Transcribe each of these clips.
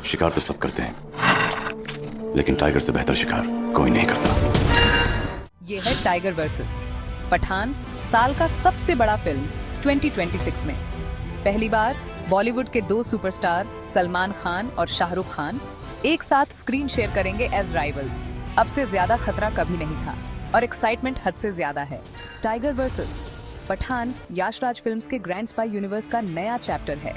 शिकार तो सब करते हैं, लेकिन टाइगर से बेहतर शिकार कोई नहीं करता। ये है टाइगर वर्सेस पठान, साल का सबसे बड़ा फिल्म 2026 में। पहली बार बॉलीवुड के दो सुपरस्टार सलमान खान और शाहरुख खान एक साथ स्क्रीन शेयर करेंगे एज राइवल्स। अब से ज्यादा खतरा कभी नहीं था और एक्साइटमेंट हद से ज्यादा है। Tiger versus Pathan Yash Raj films के ग्रैंड स्पाई यूनिवर्स का नया चैप्टर है।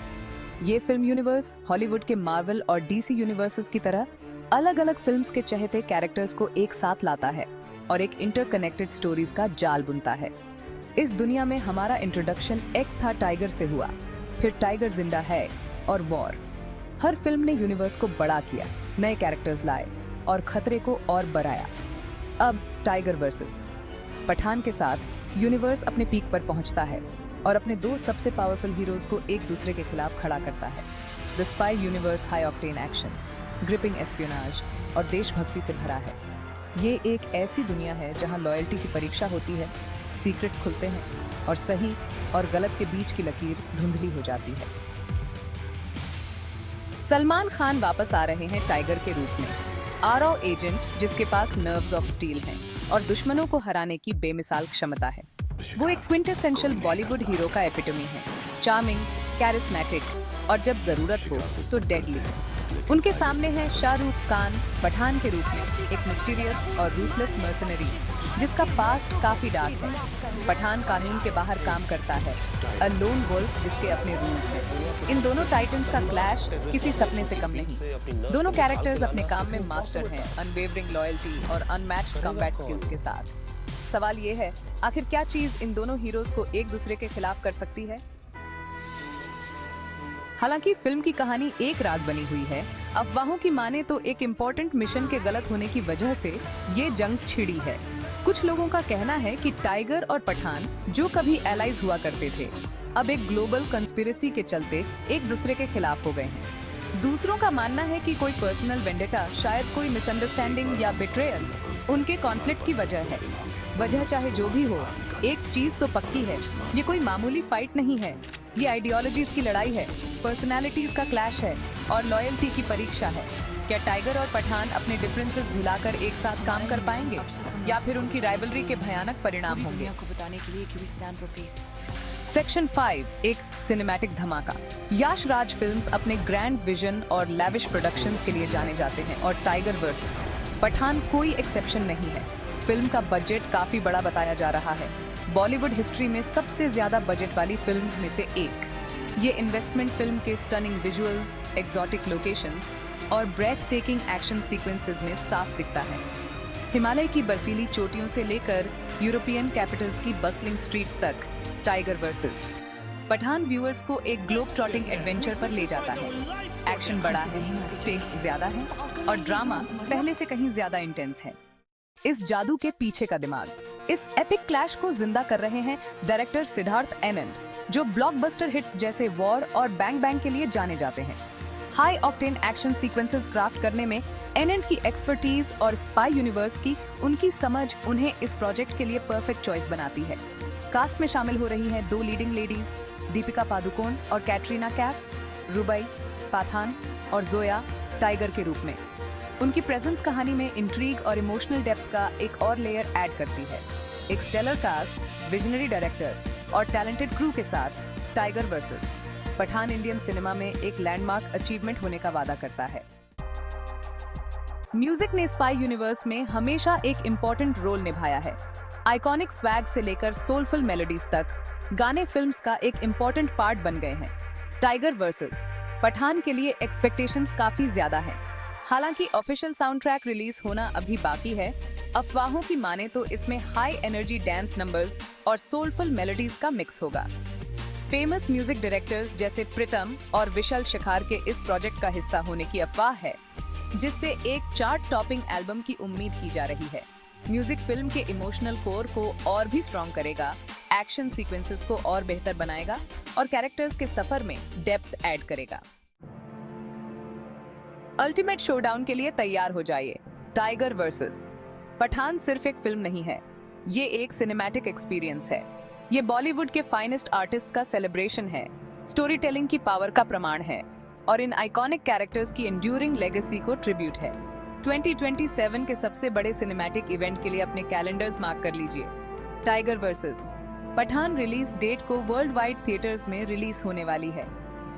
ये फिल्म यूनिवर्स हॉलीवुड के मार्वल और डीसी यूनिवर्सेस की तरह अलग अलग फिल्म्स के चहेते कैरेक्टर्स को एक साथ लाता है और एक इंटरकनेक्टेड स्टोरीज का जाल बुनता है। इस दुनिया में हमारा इंट्रोडक्शन एक था टाइगर से हुआ, फिर टाइगर जिंदा है और वॉर। हर फिल्म ने यूनिवर्स को बड़ा किया, नए कैरेक्टर्स लाए और खतरे को और बढ़ाया। अब टाइगर वर्सेस पठान के साथ यूनिवर्स अपने पीक पर पहुंचता है और अपने दो सबसे पावरफुल हीरोज को एक दूसरे के खिलाफ खड़ा करता है। The spy universe high octane action, gripping espionage और देशभक्ति से भरा है। ये एक ऐसी दुनिया है जहां लॉयल्टी की परीक्षा होती है, सीक्रेट्स खुलते हैं और सही और गलत के बीच की लकीर धुंधली हो जाती है। सलमान खान वापस आ रहे हैं टाइगर के रूप में, आरओ एजेंट जिसके पास नर्व्स ऑफ स्टील हैं और दुश्मनों को हराने की बेमिसाल क्षमता है। वो एक क्विंटेसेंशियल बॉलीवुड हीरो का एपिटमी है, चार्मिंग, कैरिस्मेटिक और जब जरूरत हो तो डेडली। उनके सामने है शाहरुख खान पठान के रूप में, एक मिस्टीरियस और रूथलेस मर्सनरी जिसका पास्ट काफी डार्क है। पठान कानून के बाहर काम करता है, अ लोन वुल्फ जिसके अपने रूल्स हैं। इन दोनों टाइटन्स का क्लैश किसी सपने से कम नहीं। दोनों कैरेक्टर्स अपने काम में मास्टर हैं, अनवेवरिंग लॉयल्टी और अनमैच्ड कॉम्बैट स्किल्स के साथ। सवाल ये है, आखिर क्या चीज इन दोनों हीरोज को एक दूसरे के खिलाफ कर सकती है? हालांकि फिल्म की कहानी एक राज बनी हुई है। अफवाहों की माने तो एक इम्पोर्टेंट मिशन के गलत होने की वजह से ये जंग छिड़ी है। कुछ लोगों का कहना है कि टाइगर और पठान जो कभी एलाइज हुआ करते थे, अब एक ग्लोबल कंस्पिरेसी के चलते एक दूसरे के खिलाफ हो गए हैं। दूसरों का मानना है कि कोई पर्सनल वेंडेटा, शायद कोई मिसअंडरस्टैंडिंग या बिट्रेयल उनके कॉन्फ्लिक्ट की वजह है। वजह चाहे जो भी हो, एक चीज तो पक्की है, ये कोई मामूली फाइट नहीं है। ये आइडियोलॉजीज की लड़ाई है, पर्सनालिटीज का क्लैश है और लॉयल्टी की परीक्षा है। क्या टाइगर और पठान अपने डिफरेंसेस भुलाकर एक साथ काम कर पाएंगे या फिर उनकी राइवलरी के भयानक परिणाम होंगे? सेक्शन 5 एक सिनेमैटिक धमाका। यश राज फिल्म्स अपने ग्रैंड विजन और लैविश प्रोडक्शंस के लिए जाने जाते हैं और टाइगर वर्सेस पठान कोई एक्सेप्शन नहीं है। फिल्म का बजट काफी बड़ा बताया जा रहा है, बॉलीवुड हिस्ट्री में सबसे ज्यादा बजट वाली फिल्म्स में से एक। ये इन्वेस्टमेंट फिल्म के स्टनिंग विजुअल्स, एक्सोटिक लोकेशंस और ब्रेथ टेकिंग एक्शन सीक्वेंसेस में साफ दिखता है। हिमालय की बर्फीली चोटियों से लेकर यूरोपियन कैपिटल्स की बस्लिंग स्ट्रीट्स तक, टाइगर वर्सेस पठान व्यूअर्स को एक ग्लोब ट्रॉटिंग एडवेंचर पर ले जाता है। एक्शन बड़ा है, स्टेक्स ज्यादा हैं और ड्रामा पहले से कहीं ज्यादा इंटेंस है। इस जादू के पीछे का दिमाग, इस एपिक क्लैश को जिंदा कर रहे हैं डायरेक्टर सिद्धार्थ एनंद, जो ब्लॉकबस्टर हिट्स जैसे वॉर और बैंग बैंग के लिए जाने जाते हैं। High octane action sequences craft करने में एनंद की एक्सपर्टीज और स्पाई यूनिवर्स की उनकी समझ उन्हें इस प्रोजेक्ट के लिए परफेक्ट चॉइस बनाती है। कास्ट में शामिल हो रही हैं दो लीडिंग लेडीज, दीपिका पादुकोण और कैटरीना कैफ, रुबई, पाठान और जोया टाइगर के रूप में। उनकी प्रेजेंस कहानी में इंट्रीग और इमोशनल डेप्थ का एक और लेयर ऐड करती है। एक स्टेलर कास्ट, विजनरी डायरेक्टर और टैलेंटेड क्रू के साथ Tiger versus Pathaan Indian cinema में एक लैंडमार्क अचीवमेंट होने का वादा करता है। म्यूजिक ने स्पाई यूनिवर्स में हमेशा एक इम्पोर्टेंट रोल निभाया है। आइकॉनिक स्वैग से लेकर सोलफुल मेलोडीज तक गाने फिल्म्स का एक इम्पोर्टेंट पार्ट बन गए हैं। टाइगर वर्सेस पठान के लिए एक्सपेक्टेशंस काफी ज्यादा हैं। हालांकि ऑफिशियल साउंड ट्रैक रिलीज होना अभी बाकी है। अफवाहों की माने तो इसमें हाई एनर्जी डांस नंबर्स और सोलफुल मेलोडीज का मिक्स होगा। फेमस म्यूजिक डायरेक्टर्स जैसे प्रीतम और विशाल शिखार के इस प्रोजेक्ट का हिस्सा होने की अफवाह है, जिससे एक चार्ट टॉपिंग एल्बम की उम्मीद की जा रही है। म्यूजिक फिल्म के इमोशनल कोर को और भी स्ट्रॉन्ग करेगा, एक्शन सीक्वेंसेस को और बेहतर बनाएगा और कैरेक्टर्स के सफर में डेप्थ ऐड करेगा। अल्टीमेट शोडाउन के लिए तैयार हो जाइए। टाइगर वर्सेस पठान सिर्फ एक फिल्म नहीं है, ये एक सिनेमैटिक एक्सपीरियंस है। ये बॉलीवुड के फाइनेस्ट आर्टिस्ट का सेलिब्रेशन है, स्टोरी टेलिंग की पावर का प्रमाण है और इन आइकॉनिक कैरेक्टर्स की एंड्यूरिंग लेगेसी को ट्रिब्यूट है। 2027 के सबसे बड़े सिनेमैटिक इवेंट के लिए अपने कैलेंडर्स मार्क कर लीजिए। Tiger versus Pathaan release date को वर्ल्ड वाइड थिएटर्स में रिलीज होने वाली है।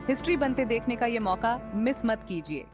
हिस्ट्री बनते देखने का ये मौका मिस मत कीजिए।